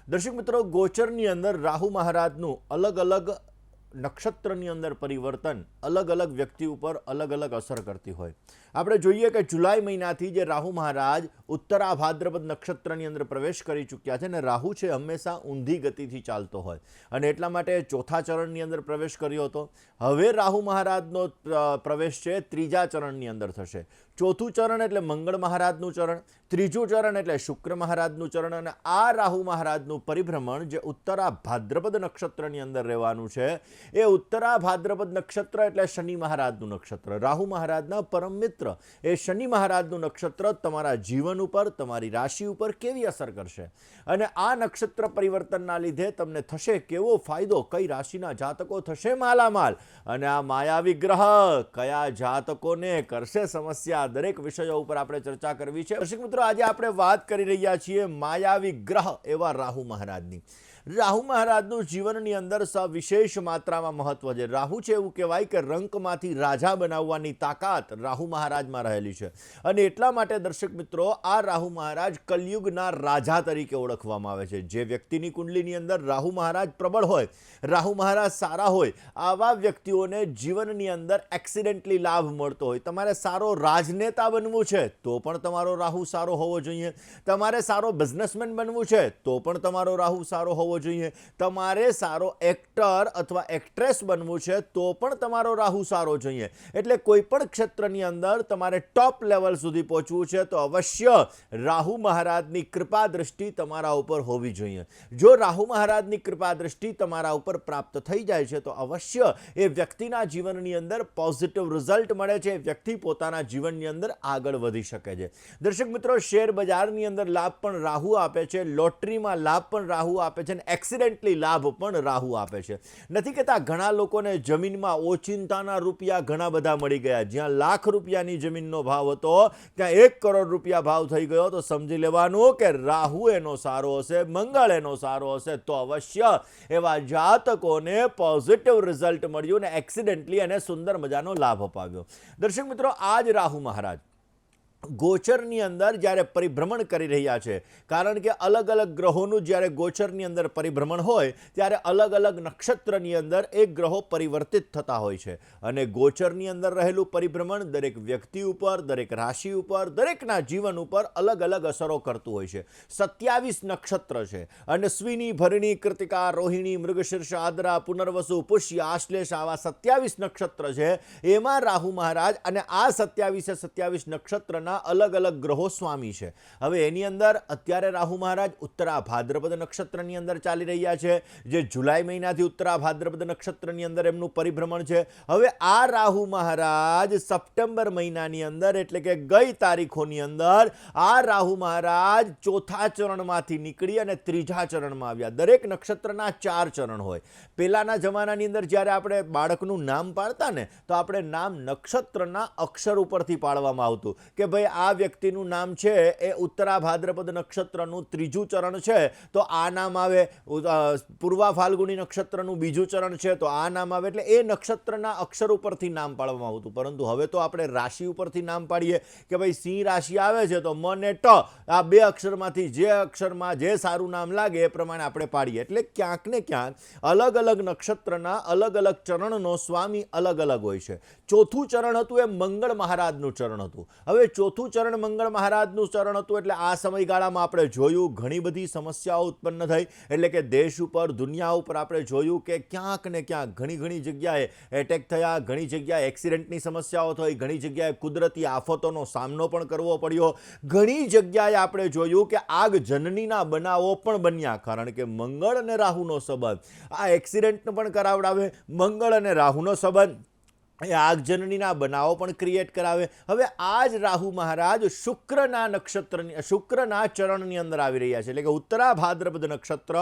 દર્શક મિત્રો, ગોચરની અંદર રાહુ મહારાજનું અલગ અલગ નક્ષત્રની અંદર પરિવર્તન અલગ અલગ વ્યક્તિ ઉપર અલગ અલગ અસર કરતી હોય. આપણે જોઈએ કે જુલાઈ મહિનાથી જે રાહુ મહારાજ ઉત્તરા ભાદ્રપદ નક્ષત્રની અંદર પ્રવેશ કરી ચૂક્યા છે, અને રાહુ છે હંમેશા ઊંધી ગતિથી ચાલતો હોય, અને એટલા માટે ચોથા ચરણની અંદર પ્રવેશ કર્યો હતો. હવે રાહુ મહારાજનો પ્રવેશ છે ત્રીજા ચરણની અંદર થશે. ચોથું ચરણ એટલે મંગળ મહારાજનું ચરણ, ત્રીજું ચરણ એટલે શુક્ર મહારાજનું ચરણ, અને આ રાહુ મહારાજનું પરિભ્રમણ જે ઉત્તરા ભાદ્રપદ નક્ષત્રની અંદર રહેવાનું છે, એ ઉત્તરા ભાદ્રપદ નક્ષત્ર એટલે શનિ મહારાજનું નક્ષત્ર. રાહુ મહારાજના પરમ મિત્ર એ શનિ મહારાજનું નક્ષત્ર તમારા જીવન ઉપર, તમારી રાશિ ઉપર કેવી અસર કરશે, અને આ નક્ષત્ર પરિવર્તનના લીધે તમને થશે કેવો ફાયદો, કઈ રાશિના જાતકો થશે માલામાલ, અને આ માયાવી ગ્રહ કયા જાતકોને કરશે સમસ્યા, દરેક વિષયો ઉપર આપણે ચર્ચા કરવી છે. દર્શક મિત્રો, આજે આપણે વાત કરી રહ્યા છીએ માયાવી ગ્રહ એવા રાહુ મહારાજની. રાહુ મહારાજનું જીવનની અંદર વિશેષ માત્રામાં મહત્વ છે. રાહુ છે એવું કહેવાય કે રંકમાંથી રાજા બનાવવાની તાકાત રાહુ મહારાજમાં રહેલી છે, અને એટલા માટે દર્શક મિત્રો, આ રાહુ મહારાજ કલયુગના રાજા તરીકે ઓળખવામાં આવે છે. જે વ્યક્તિની કુંડલીની અંદર રાહુ મહારાજ પ્રબળ હોય, રાહુ મહારાજ સારા હોય, આવા વ્યક્તિઓને જીવનની અંદર એક્સિડેન્ટલી લાભ મળતો હોય. તમારે સારો રાજનેતા બનવું છે તો પણ તમારો રાહુ સારો હોવો જોઈએ. તમારે સારો બિઝનેસમેન બનવું છે તો પણ તમારો રાહુ સારો હોવો જોઈએ. તમારે સારો એક્ટર અથવા એક્ટ્રેસ બનવું છે તો પણ તમારો રાહુ સારો જોઈએ. એટલે કોઈ પણ ક્ષેત્રની અંદર તમારે ટોપ લેવલ સુધી પહોંચવું છે તો અવશ્ય રાહુ મહારાજની કૃપા દ્રષ્ટિ તમારા ઉપર હોવી જોઈએ. જો રાહુ મહારાજની કૃપા દ્રષ્ટિ તમારા ઉપર પ્રાપ્ત થઈ જાય છે તો અવશ્ય એ વ્યક્તિના જીવનની અંદર પોઝિટિવ રિઝલ્ટ મળે છે. વ્યક્તિ પોતાના જીવનની અંદર આગળ વધી શકે છે. દર્શક મિત્રો, શેર બજારની અંદર લાભ પણ રાહુ આપે છે, લોટરીમાં લાભ પણ રાહુ આપે છે, એક્સિડેન્ટલી લાભ પણ રાહુ આપે છે. નથી કહેતા ઘણા લોકોને જમીનમાં ઓચિંતાના રૂપિયા ઘણા બધા મળી ગયા. જ્યાં લાખ રૂપિયાની જમીનનો ભાવ હતો ત્યાં 1 કરોડ રૂપિયા ભાવ થઈ ગયો, તો સમજી લેવાનું કે રાહુ એનો સારો હશે, મંગળ એનો સારો હશે, તો અવશ્ય એવા જાતકોને પોઝિટિવ રિઝલ્ટ મળ્યું ને એક્સિડેન્ટલી એને સુંદર મજાનો લાભ અપાવ્યો. દર્શક મિત્રો, આજ રાહુ મહારાજ ગોચરની અંદર જ્યારે પરિભ્રમણ કરી રહ્યા છે, કારણ કે અલગ અલગ ગ્રહોનું જ્યારે ગોચરની અંદર પરિભ્રમણ હોય ત્યારે અલગ અલગ નક્ષત્રની અંદર એ ગ્રહો પરિવર્તિત થતા હોય છે, અને ગોચરની અંદર રહેલું પરિભ્રમણ દરેક વ્યક્તિ ઉપર, દરેક રાશિ ઉપર, દરેકના જીવન ઉપર અલગ અલગ અસરો કરતું હોય છે. 27 નક્ષત્ર છે, અને અશ્વિની, ભરણી, કૃતિકા, રોહિણી, મૃગશીર્ષ, આદ્રા, પુનર્વસુ, પુષ્ય, આશ્લેષ, આવા 27 નક્ષત્ર છે. એમાં રાહુ મહારાજ અને આ 27 નક્ષત્રના અલગ અલગ ગ્રહો સ્વામી છે. હવે એની અંદર અત્યારે રાહુ મહારાજ ઉત્તરા ભાદ્રપદ નક્ષત્રની અંદર ચાલી રહ્યા છે, જે જુલાઈ મહિનાથી ઉત્તરા ભાદ્રપદ નક્ષત્રની અંદર એમનું પરિભ્રમણ છે. હવે આ રાહુ મહારાજ સપ્ટેમ્બર મહિનાની અંદર, એટલે કે ગઈ તારીખોની અંદર, આ રાહુ મહારાજ ચોથા ચરણમાંથી નીકળી અને ત્રીજા ચરણમાં આવ્યા. દરેક નક્ષત્રના 4 ચરણ હોય. પહેલાના જમાનાની અંદર જ્યારે આપણે બાળકનું નામ પાડતા ને, તો આપણે નામ નક્ષત્રના અક્ષર ઉપરથી પાડવામાં આવતું, કે ભાઈ આ વ્યક્તિનું નામ છે એ ઉત્તરા ભાદ્રપદ નક્ષત્રનું ત્રીજું ચરણ છે તો આ નામ આવે, પૂર્વા ફાલ્ગુની નક્ષત્રનું બીજું ચરણ છે તો આ નામ આવે. એટલે એ નક્ષત્રના અક્ષર ઉપરથી નામ પાડવામાં આવતું. પરંતુ હવે તો આપણે રાશિ ઉપરથી નામ પાડીએ કે ભાઈ સિંહ રાશિ આવે છે તો મ ને ટ, આ 2 અક્ષરમાંથી જે અક્ષરમાં જે સારું નામ લાગે એ પ્રમાણે આપણે પાડીએ. એટલે ક્યાંક ને ક્યાંક અલગ અલગ નક્ષત્રના અલગ અલગ ચરણનો સ્વામી અલગ અલગ હોય છે. ચોથું ચરણ હતું એ મંગળ મહારાજનું ચરણ હતું. હવે ચોથું ચરણ મંગળ મહારાજનું ચરણ હતું, એટલે આ સમયગાળામાં આપણે જોયું ઘણી બધી સમસ્યાઓ ઉત્પન્ન થઈ. એટલે કે દેશ ઉપર, દુનિયા ઉપર આપણે જોયું કે ક્યાંક ને ક્યાંક ઘણી જગ્યાએ એટેક થયા, ઘણી જગ્યાએ એક્સિડન્ટની સમસ્યાઓ થઈ, ઘણી જગ્યાએ કુદરતી આફતોનો સામનો પણ કરવો પડ્યો. ઘણી જગ્યાએ આપણે જોયું કે આગજનનીના બનાવો પણ બન્યા, કારણ કે મંગળ અને રાહુનો સંબંધ આ એક્સિડન્ટને પણ કરાવડાવે. મંગળ અને રાહુનો સંબંધ એ આગજનનીના બનાવો પણ ક્રિએટ કરાવે. હવે આ જ રાહુ મહારાજ શુક્રના ચરણની અંદર આવી રહ્યા છે, એટલે કે ઉત્તરા ભાદ્રપદ નક્ષત્ર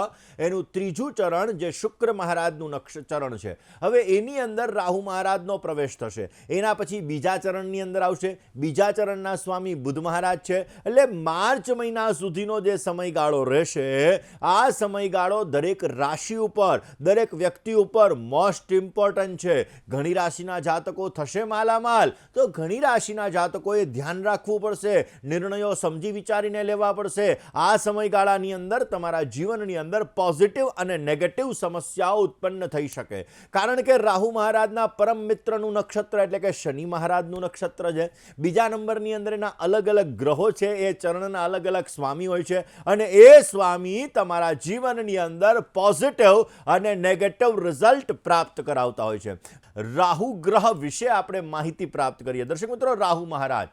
એનું ત્રીજું ચરણ જે શુક્ર મહારાજનું ચરણ છે. હવે એની અંદર રાહુ મહારાજનો પ્રવેશ થશે. એના પછી બીજા ચરણની અંદર આવશે. બીજા ચરણના સ્વામી બુધ મહારાજ છે. એટલે માર્ચ મહિના સુધીનો જે સમયગાળો રહેશે, આ સમયગાળો દરેક રાશિ ઉપર, દરેક વ્યક્તિ ઉપર મોસ્ટ ઇમ્પોર્ટન્ટ છે. ઘણી રાશિના જાતકો થશે માલામાલ. તો ઘણી રાશિના જાતકોએ ધ્યાન રાખવું પડશે, નિર્ણયો સમજી વિચારીને લેવા પડશે. આ સમયગાળાની અંદર તમારા જીવનની અંદર પોઝિટિવ અને નેગેટિવ સમસ્યાઓ ઉત્પન્ન થઈ શકે, કારણ કે રાહુ મહારાજના પરમ મિત્રનું નક્ષત્ર એટલે કે શનિ મહારાજનું નક્ષત્ર છે. બીજા નંબરની અંદર એના અલગ અલગ ગ્રહો છે, એ ચરણના અલગ અલગ સ્વામી હોય છે, અને એ સ્વામી તમારા જીવનની અંદર પોઝિટિવ અને નેગેટિવ રિઝલ્ટ પ્રાપ્ત કરાવતા હોય છે. રાહુ ગ્રહ વિશે આપણે માહિતી પ્રાપ્ત કરીએ. દર્શક મિત્રો, રાહુ મહારાજ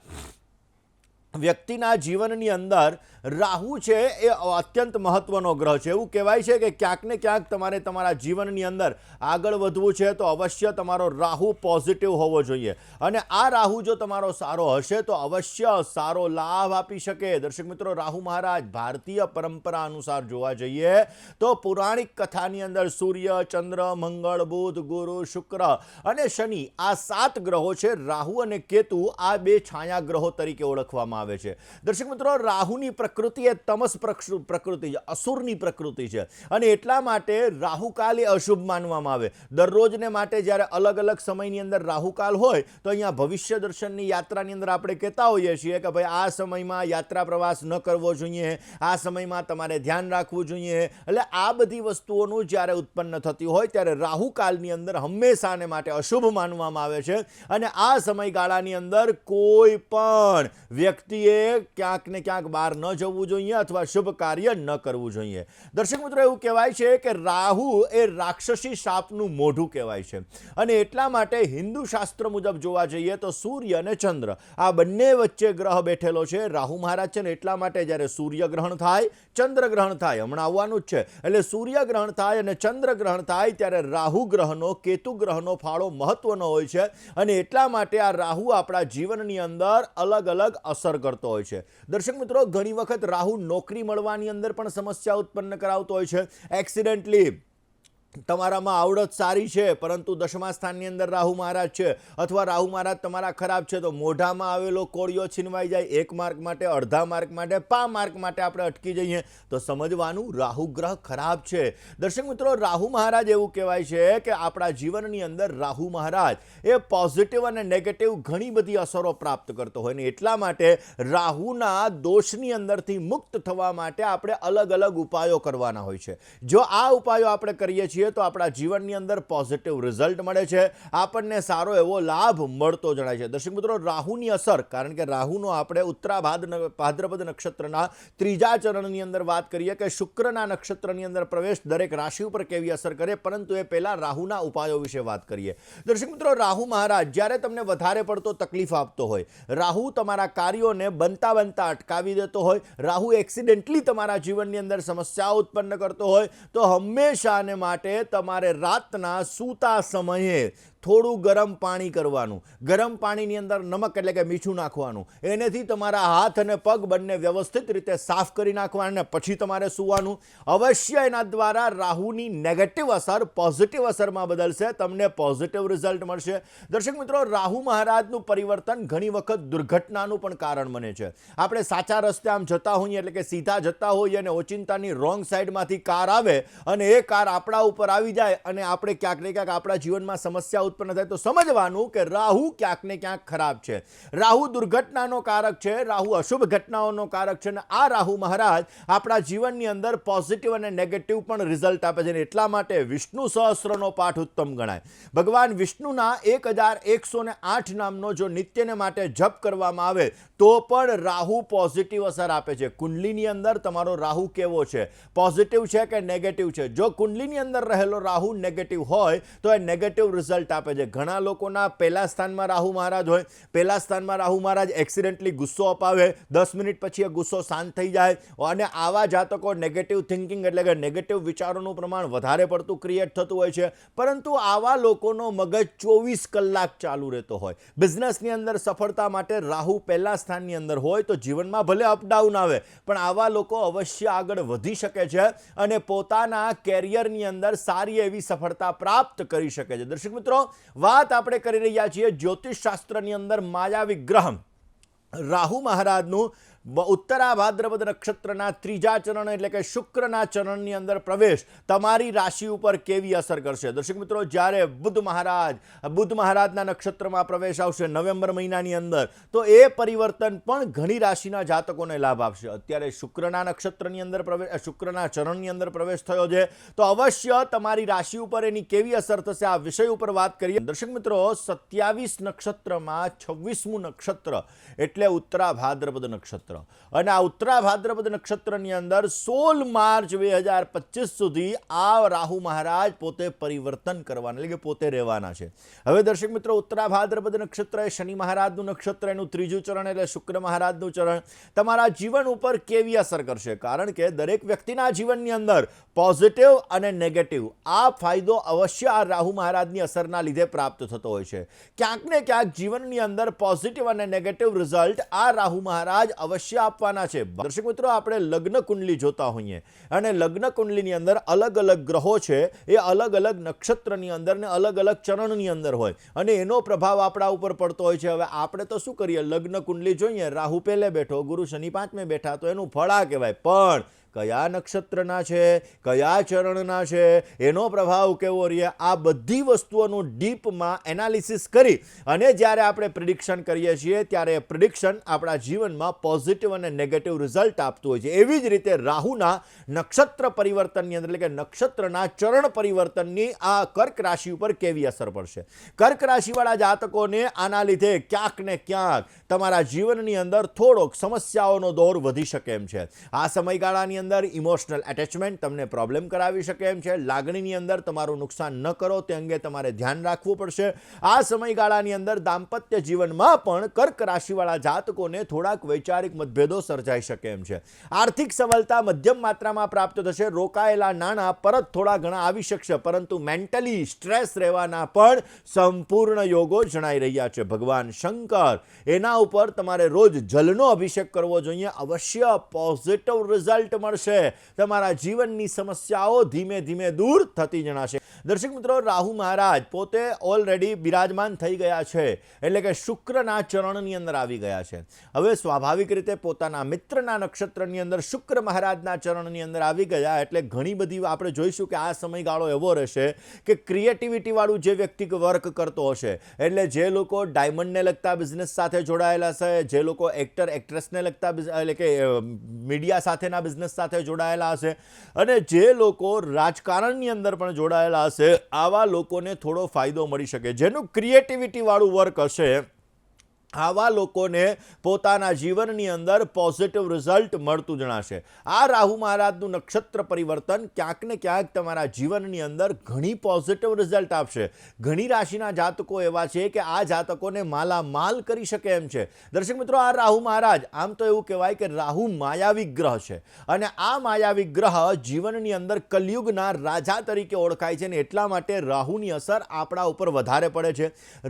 વ્યક્તિના જીવનની અંદર રાહુ છે એ અત્યંત મહત્વનો ગ્રહ છે. એવું કહેવાય છે કે ક્યાંક ને ક્યાંક તમારે તમારા જીવનની અંદર આગળ વધવું છે તો અવશ્ય તમારો રાહુ પોઝિટિવ હોવો જોઈએ, અને આ રાહુ જો તમારો સારો હશે તો અવશ્ય સારો લાભ આપી શકે. દર્શક મિત્રો, રાહુ મહારાજ ભારતીય પરંપરા અનુસાર જોવા જઈએ તો પૌરાણિક કથાની અંદર સૂર્ય, ચંદ્ર, મંગળ, બુધ, ગુરુ, શુક્ર અને શનિ આ 7 ગ્રહો છે. રાહુ અને કેતુ આ 2 છાયા ગ્રહો તરીકે ઓળખવામાં આવે છે. દર્શક મિત્રો, રાહુની પ્રકૃતિ એ તમસ પ્રકૃતિ છે, અસુરની પ્રકૃતિ છે, અને એટલા માટે રાહુકાલ એ અશુભ માનવામાં આવે. દરરોજને માટે જ્યારે અલગ અલગ સમયની અંદર રાહુકાલ હોય તો અહીંયા ભવિષ્ય દર્શનની યાત્રાની અંદર આપણે કહેતા હોઈએ છીએ કે ભાઈ આ સમયમાં યાત્રા પ્રવાસ ન કરવો જોઈએ, આ સમયમાં તમારે ધ્યાન રાખવું જોઈએ. એટલે આ બધી વસ્તુઓનું જ્યારે ઉત્પન્ન થતી હોય ત્યારે રાહુકાલની અંદર હંમેશાને માટે અશુભ માનવામાં આવે છે, અને આ સમયગાળાની અંદર કોઈ પણ વ્યક્તિએ ક્યાંક ને ક્યાંક બહાર ન જવું જોઈએ અથવા શુભ કાર્ય ન કરવું જોઈએ. દર્શક મિત્રો, એવું કહેવાય છે કે રાહુ એ રાક્ષસી સાપનું મોઢું કહેવાય છે, અને એટલા માટે હિન્દુ શાસ્ત્ર મુજબ જોવા જઈએ તો સૂર્ય અને ચંદ્ર આ બંને વચ્ચે ગ્રહ બેઠેલો છે. રાહુ મહારાજ છે ને એટલા માટે જ્યારે સૂર્યગ્રહણ થાય, ચંદ્રગ્રહણ થાય, હમણાં આવવાનું જ છે, એટલે સૂર્યગ્રહણ થાય અને ચંદ્રગ્રહણ થાય ત્યારે રાહુ ગ્રહનો, કેતુ ગ્રહનો ફાળો મહત્વનો હોય છે, અને એટલા માટે આ રાહુ આપણા જીવનની અંદર અલગ અલગ અસર કરતો હોય છે. દર્શક મિત્રો, ઘણી વખત રાહુ નોકરી મળવાની અંદર પણ સમસ્યા ઉત્પન્ન કરાવતો હોય છે. એક્સિડન્ટલી તમારામાં આવડત સારી છે પરંતુ 10મા સ્થાનની અંદર રાહુ મહારાજ છે, અથવા રાહુ મહારાજ તમારા ખરાબ છે તો મોઢામાં આવેલો કોળિયો છીનવાઈ જાય. 1 માર્ક માટે, અડધા માર્ક માટે, 5 માર્ક માટે આપણે અટકી જઈએ તો સમજવાનું રાહુ ગ્રહ ખરાબ છે. દર્શક મિત્રો, રાહુ મહારાજ એવું કહેવાય છે કે આપણા જીવનની અંદર રાહુ મહારાજ એ પોઝિટિવ અને નેગેટિવ ઘણી બધી અસરો પ્રાપ્ત કરતો હોય, ને એટલા માટે રાહુના દોષની અંદરથી મુક્ત થવા માટે આપણે અલગ અલગ ઉપાયો કરવાના હોય છે. જો આ ઉપાયો આપણે કરીએ છીએ તો આપણા જીવનની અંદર પોઝિટિવ રિઝલ્ટ મળે છે, આપણને સારો એવો લાભ મળતો જણાય છે. દર્શક મિત્રો, રાહુની અસર, કારણ કે રાહુનો આપણે ભાદ્રપદ નક્ષત્રના 3જા ચરણની અંદર વાત કરીએ કે શુક્રના નક્ષત્રની અંદર પ્રવેશ દરેક રાશિ ઉપર કેવી અસર કરે, પરંતુ એ પહેલા રાહુના ઉપાયો વિશે વાત કરીએ. દર્શક મિત્રો, રાહુ મહારાજ જ્યારે તમને વધારે પડતો તકલીફ આપતો હોય, રાહુ તમારા કાર્યોને બનતા અટકાવી દેતો હોય, રાહુ એક્સિડેન્ટલી તમારા જીવનની અંદર સમસ્યાઓ ઉત્પન્ન કરતો હોય, તો હંમેશાને માટે તમારે રાતના સૂતા સમયે થોડું ગરમ પાણી કરવાનું. ગરમ પાણીની અંદર નમક એટલે કે મીઠું નાખવાનું, એનેથી તમારા હાથ અને પગ બંને વ્યવસ્થિત રીતે સાફ કરી નાખવાના, પછી તમારે સૂવાનું. અવશ્ય એના દ્વારા રાહુની નેગેટિવ અસર પોઝિટિવ અસરમાં બદલશે, તમને પોઝિટિવ રિઝલ્ટ મળશે. દર્શક મિત્રો, રાહુ મહારાજનું પરિવર્તન ઘણી વખત દુર્ઘટનાનું પણ કારણ બને છે. આપણે સાચા રસ્તે આમ જતા હોઈએ એટલે કે સીધા જતા હોઈએ અને ઓચિંતાની રોંગ સાઈડમાંથી કાર આવે અને એ કાર આપણા ઉપર આવી જાય અને આપણે ક્યાંક ને ક્યાંક આપણા જીવનમાં સમસ્યા ઉત્પન્ન થાય તો સમજવાનું કે રાહુ ક્યાંક ને ક્યાંક ખરાબ છે. રાહુ દુર્ઘટનાનો કારક છે, રાહુ અશુભ ઘટનાઓનો કારક છે, અને આ રાહુ મહારાજ આપણા જીવનની અંદર પોઝિટિવ અને નેગેટિવ પણ રિઝલ્ટ આપે છે. એટલા માટે વિષ્ણુ સહસ્રનો પાઠ ઉત્તમ ગણાય. ભગવાન વિષ્ણુના 1108 નામનો જો નિત્યને માટે જપ કરવામાં આવે તો પણ રાહુ પોઝિટિવ અસર આપે છે. કુંડલીની અંદર તમારો રાહુ કેવો છે, પોઝિટિવ છે કે નેગેટિવ છે? જો કુંડલીની અંદર રહેલો રાહુ નેગેટિવ હોય તો એ નેગેટિવ રિઝલ્ટ આપે છે. ઘણા લોકોના પહેલા સ્થાનમાં રાહુ મહારાજ હોય, પહેલા સ્થાનમાં રાહુ મહારાજ એક્સિડન્ટલી ગુસ્સો અપાવે, 10 મિનિટ પછી એ ગુસ્સો શાંત થઈ જાય, અને આવા જાતકો નેગેટિવ થિંકિંગ એટલે કે નેગેટિવ વિચારોનું પ્રમાણ વધારે પડતું ક્રિએટ થતું હોય છે. પરંતુ આવા લોકોનો મગજ 24 કલાક ચાલુ રહેતો હોય. બિઝનેસની અંદર સફળતા માટે રાહુ પહેલા સ્થાનની અંદર હોય તો જીવનમાં ભલે અપડાઉન આવે પણ આવા લોકો અવશ્ય આગળ વધી શકે છે અને પોતાના કેરિયરની અંદર સારી એવી સફળતા પ્રાપ્ત કરી શકે છે. દર્શક મિત્રો, વાત આપણે કરી રહ્યા છીએ જ્યોતિષ શાસ્ત્રની અંદર માયાવી ગ્રહ રાહુ મહારાજનું ઉત્તરા ભાદ્રપદ નક્ષત્રના ત્રીજા ચરણ એટલે કે શુક્રના ચરણની અંદર પ્રવેશ તમારી રાશિ ઉપર કેવી અસર કરશે? દર્શક મિત્રો, જ્યારે બુધ મહારાજના નક્ષત્રમાં પ્રવેશ આવશે નવેમ્બર મહિનાની અંદર, તો એ પરિવર્તન પણ ઘણી રાશિના જાતકોને લાભ આપશે. અત્યારે શુક્રના નક્ષત્રની અંદર શુક્રના ચરણની અંદર પ્રવેશ થયો છે, તો અવશ્ય તમારી રાશિ ઉપર એની કેવી અસર થશે આ વિષય ઉપર વાત કરીએ. દર્શક મિત્રો, 27 નક્ષત્રમાં 26મું નક્ષત્ર એટલે ઉત્તરા ભાદ્રપદ નક્ષત્ર, અને આ ઉત્તરા ભાદ્રપદ નક્ષત્રની અંદર 16 માર્ચ 2025 સુધી આ રાહુ મહારાજ પોતે પરિવર્તન કરવાના એટલે કે પોતે રહેવાના છે. હવે દર્શક મિત્રો, ઉત્તરા ભાદ્રપદ નક્ષત્ર એ શનિ મહારાજનું નક્ષત્ર, એનું ત્રીજું ચરણ એટલે શુક્ર મહારાજનું ચરણ તમારા જીવન ઉપર કેવી અસર કરશે? કારણ કે દરેક વ્યક્તિના જીવનની અંદર પોઝિટિવ અને નેગેટિવ આ ફાયદો અવશ્ય આ રાહુ મહારાજની અસરના લીધે પ્રાપ્ત થતો હોય છે. ક્યાંક ને ક્યાંક જીવનની અંદર પોઝિટિવ અને નેગેટિવ રિઝલ્ટ આ રાહુ મહારાજ અવશ્ય આપવાના છે. દર્શક મિત્રો, આપણે લગ્ન કુંડલી જોતા હોઈએ અને લગ્ન કુંડલીની અંદર અલગ અલગ ગ્રહો છે, એ અલગ અલગ નક્ષત્રની અંદર ને અલગ અલગ ચરણની અંદર હોય અને એનો પ્રભાવ આપણા ઉપર પડતો હોય છે. હવે આપણે તો શું કરીએ, લગ્ન કુંડલી જોઈએ, રાહુ પહેલે બેઠો, ગુરુ શનિ પાંચમે બેઠા, તો એનું ફળ આ કહેવાય. પણ કયા નક્ષત્રના છે, કયા ચરણના છે, એનો પ્રભાવ કેવો રહે, આ બધી વસ્તુઓનું ડીપમાં એનાલિસિસ કરી અને જ્યારે આપણે પ્રિડિક્શન કરીએ છીએ ત્યારે પ્રિડિક્શન આપણા જીવનમાં પોઝિટિવ અને નેગેટિવ રિઝલ્ટ આપતું હોય છે. એવી જ રીતે રાહુના નક્ષત્ર પરિવર્તનની અંદર એટલે કે નક્ષત્રના ચરણ પરિવર્તનની આ કર્ક રાશિ ઉપર કેવી અસર પડશે? કર્ક રાશિવાળા જાતકોને આના લીધે ક્યાંક ને ક્યાંક તમારા જીવનની અંદર થોડોક સમસ્યાઓનો દોર વધી શકે એમ છે. આ સમયગાળાની અંદર ઇમોશનલ એટેચમેન્ટ તમને પ્રોબ્લેમ કરાવી શકે એમ છે. લાગણીની અંદર તમારું નુકસાન ન કરો તે અંગે તમારે ધ્યાન રાખવું પડશે. આ સમયગાળાની અંદર દાંપત્ય જીવનમાં પણ કર્ક રાશિવાળા જાતકોને થોડાક વૈચારિક મતભેદો સર્જાઈ શકે એમ છે. આર્થિક સફળતા મધ્યમ માત્રામાં પ્રાપ્ત થશે. રોકાયેલા નાણાં પરત થોડા ઘણા આવી શકશે, પરંતુ મેન્ટલી સ્ટ્રેસ રહેવાના પણ સંપૂર્ણ યોગો જણાઈ રહ્યા છે. ભગવાન શંકર એના ઉપર તમારે રોજ જલનો અભિષેક કરવો જોઈએ. અવશ્ય પોઝિટિવ રિઝલ્ટ મળશે. તમારા જીવનની સમસ્યાઓ ધીમે ધીમે દૂર થતી જણાશે. દર્શક મિત્રો, રાહુ મહારાજ પોતે ઓલરેડી બિરાજમાન થઈ ગયા છે એટલે કે શુક્રના ચરણની અંદર આવી ગયા છે. હવે સ્વાભાવિક રીતે પોતાના મિત્રના નક્ષત્રની અંદર શુક્ર મહારાજના ચરણની અંદર આવી ગયા એટલે ઘણી બધી આપણે જોઈશું કે આ સમયગાળો એવો રહેશે કે ક્રિએટિવિટી વાળું જે વ્યક્તિ વર્ક કરતો હશે, એટલે જે લોકો ડાયમંડને લગતા બિઝનેસ સાથે જોડાયેલા છે, જે લોકો એક્ટર એક્ટ્રેસને લગતા એટલે કે મીડિયા સાથેના બિઝનેસ સાથે જોડાયેલા હશે અને જે લોકો રાજકારણની અંદર પણ જોડાયેલા હશે, આવા લોકોને થોડો ફાયદો મળી શકે. જેનું ક્રિએટિવિટી વાળું વર્ક હશે આવા લોકોને પોતાના જીવનની અંદર પોઝિટિવ રિઝલ્ટ મળતું જણાશે. આ રાહુ મહારાજનું નક્ષત્ર પરિવર્તન ક્યાંક ને ક્યાંક તમારા જીવનની અંદર ઘણી પોઝિટિવ રિઝલ્ટ આપશે. ઘણી રાશિના જાતકો એવા છે કે આ જાતકોને માલામાલ કરી શકે એમ છે. દર્શક મિત્રો, આ રાહુ મહારાજ આમ તો એવું કહેવાય કે રાહુ માયાવી ગ્રહ છે અને આ માયાવી ગ્રહ જીવનની અંદર કલયુગના રાજા તરીકે ઓળખાય છે અને એટલા માટે રાહુની અસર આપણા ઉપર વધારે પડે છે.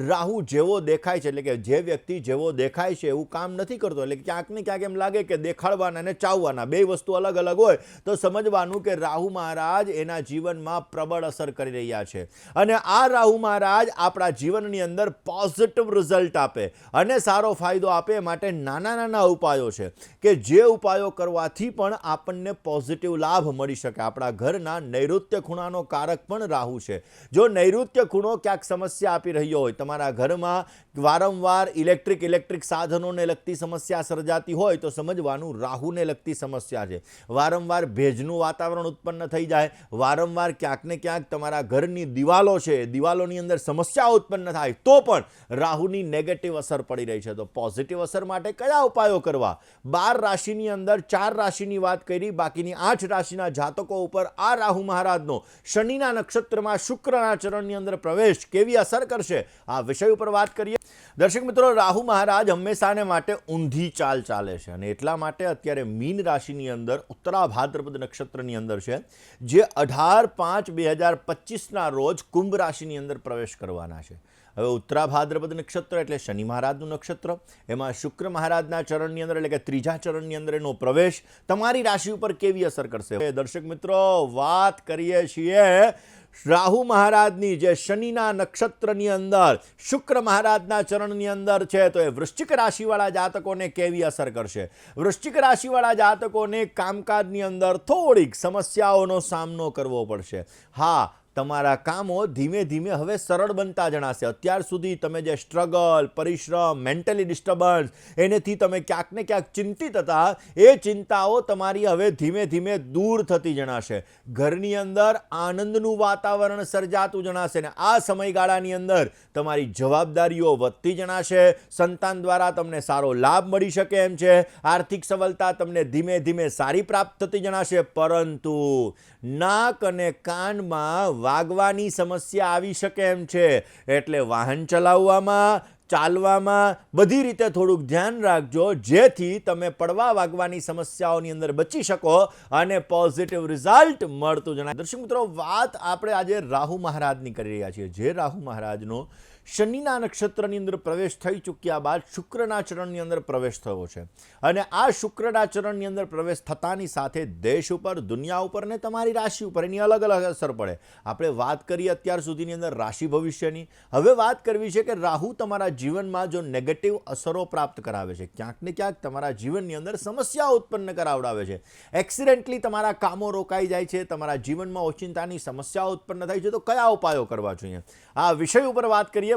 રાહુ જેવો દેખાય છે એટલે કે જે વ્યક્તિ જેવો દેખાય છે એવું કામ નથી કરતો, એટલે ક્યાંક ને ક્યાંક એમ લાગે કે દેખાડવાના અને ચાવવાના બે વસ્તુ અલગ અલગ હોય તો સમજવાનું કે રાહુ મહારાજ એના જીવનમાં પ્રબળ અસર કરી રહ્યા છે. અને આ રાહુ મહારાજ આપણા જીવનની અંદર પોઝિટિવ રિઝલ્ટ આપે અને સારો ફાયદો આપે માટે નાના નાના ઉપાયો છે કે જે ઉપાયો કરવાથી પણ આપણને પોઝિટિવ લાભ મળી શકે. આપણા ઘરના નૈઋત્ય ખૂણાનો કારક પણ રાહુ છે. જો નૈઋત્ય ખૂણો ક્યાંક સમસ્યા આપી રહ્યો હોય, તમારા ઘરમાં વારંવાર ઇલેક્ટ્રિક સાધનોને લગતી સમસ્યા સર્જાતી હોય તો સમજવાનું રાહુને લગતી સમસ્યા છે. વારંવાર ભેજનું વાતાવરણ ઉત્પન્ન થઈ જાય, વારંવાર ક્યાંક ને ક્યાંક તમારા ઘરની દિવાલો છે, દિવાલોની અંદર સમસ્યા ઉત્પન્ન થાય તો પણ રાહુની નેગેટિવ અસર પડી રહી છે. તો પોઝિટિવ અસર માટે કયા ઉપાયો કરવા? 12 રાશિની અંદર 4 રાશિની વાત કરી, બાકીની 8 રાશિના જાતકો ઉપર આ રાહુ મહારાજનો શનિના નક્ષત્રમાં શુક્રના ચરણની અંદર પ્રવેશ કેવી અસર કરશે આ વિષય ઉપર વાત કરીએ. દર્શક મિત્રો, રાહુ મહારાજ હંમેશાને માટે ઊંધી ચાલ ચાલે છે અને એટલા માટે અત્યારે મીન રાશિની અંદર ઉત્તરા ભાદ્રપદ નક્ષત્રની અંદર છે, જે 18/5/2025ના રોજ કુંભ રાશિની અંદર પ્રવેશ કરવાના છે. હવે ઉત્તરા ભાદ્રપદ નક્ષત્ર એટલે શનિ મહારાજનું નક્ષત્ર, એમાં શુક્ર મહારાજના ચરણની અંદર એટલે કે ત્રીજા ચરણની અંદર એનો પ્રવેશ તમારી રાશિ ઉપર કેવી અસર કરશે? દર્શક મિત્રો, વાત કરીએ છીએ રાહુ મહારાજની જે શનિના નક્ષત્રની અંદર શુક્ર મહારાજના ચરણની અંદર છે તો એ વૃશ્ચિક રાશિવાળા જાતકોને કેવી અસર કરશે? વૃશ્ચિક રાશિવાળા જાતકોને કામકાજની અંદર થોડીક સમસ્યાઓનો સામનો કરવો પડશે. હા, તમારા કામો ધીમે ધીમે હવે સરળ બનતા જણાશે. અત્યાર સુધી તમે જે સ્ટ્રગલ, પરિશ્રમ, મેન્ટલી ડિસ્ટર્બન્સ, એનેથી તમે ક્યાંક ને ક્યાંક ચિંતિત હતા, એ ચિંતાઓ તમારી હવે ધીમે ધીમે દૂર થતી જણાશે. ઘરની અંદર આનંદનું વાતાવરણ સર્જાતું જણાશે ને આ સમયગાળાની અંદર તમારી જવાબદારીઓ વધતી જણાશે. સંતાન દ્વારા તમને સારો લાભ મળી શકે એમ છે. આર્થિક સફળતા તમને ધીમે ધીમે સારી પ્રાપ્ત થતી જણાશે. પરંતુ નાક અને કાનમાં વાગવાની સમસ્યા આવી શકે એમ છે. એટલે વાહન ચલાવવામાં, ચાલવામાં બધી રીતે થોડુંક ધ્યાન રાખજો, જેથી તમે પડવા વાગવાની સમસ્યાઓની અંદર બચી શકો અને પોઝિટિવ રિઝલ્ટ મળતું જણાય. દર્શક મિત્રો, વાત આપણે આજે રાહુ મહારાજની કરી રહ્યા છીએ. જે રાહુ મહારાજનો શનિના નક્ષત્રની અંદર પ્રવેશ થઈ ચૂક્યા બાદ શુક્રના ચરણની અંદર પ્રવેશ થયો છે. અને આ શુક્રના ચરણની અંદર પ્રવેશ થતાની સાથે દેશ ઉપર, દુનિયા ઉપર ને તમારી રાશિ ઉપર એની અલગ અલગ અસર પડે. આપણે વાત કરી અત્યાર સુધીની અંદર રાશિ ભવિષ્યની. હવે વાત કરવી છે કે રાહુ તમારા જીવનમાં જો નેગેટિવ અસરો પ્રાપ્ત કરાવે છે, ક્યાંક ને ક્યાંક તમારા જીવનની અંદર સમસ્યાઓ ઉત્પન્ન કરાવડાવે છે, એક્સિડન્ટલી તમારા કામો રોકાઈ જાય છે, તમારા જીવનમાં ઓચિંતાની સમસ્યાઓ ઉત્પન્ન થાય છે, તો કયા ઉપાયો કરવા જોઈએ? આ વિષય ઉપર વાત કરીએ.